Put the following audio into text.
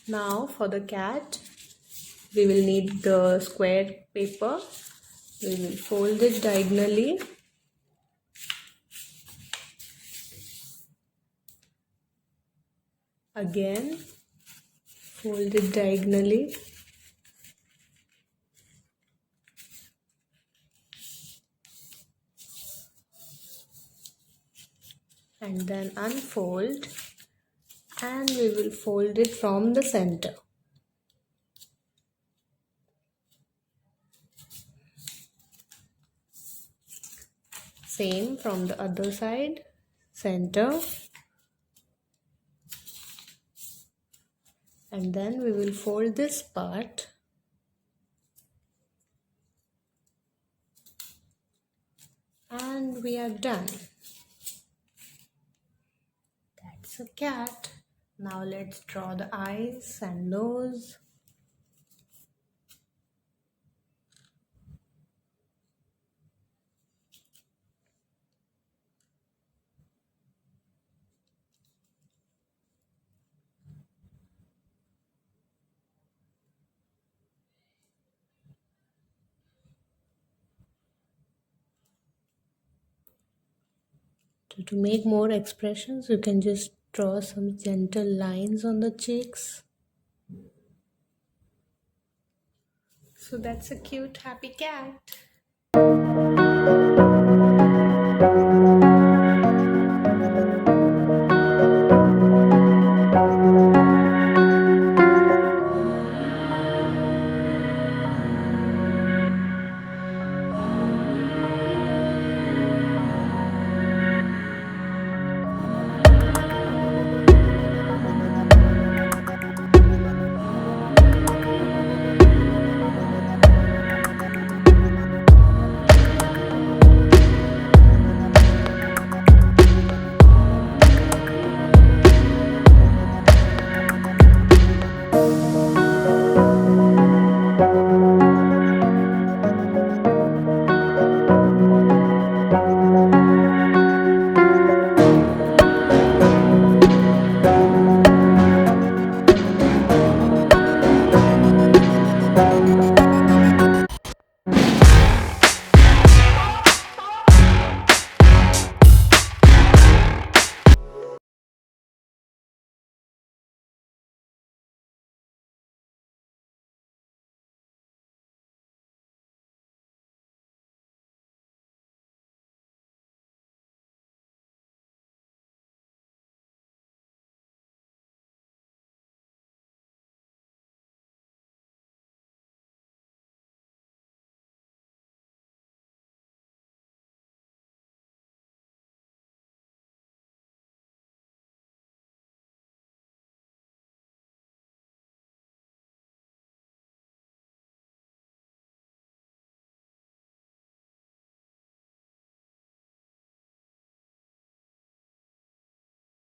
Now for the cat, we will need the square paper. We will fold it diagonally. Again, fold it diagonally. And then unfold, and we will fold it from the center. Same from the other side, center, and then we will fold this part and we are done. That's a cat. Now let's draw the eyes and nose. To make more expressions, you can just draw some gentle lines on the cheeks. So that's a cute, happy cat.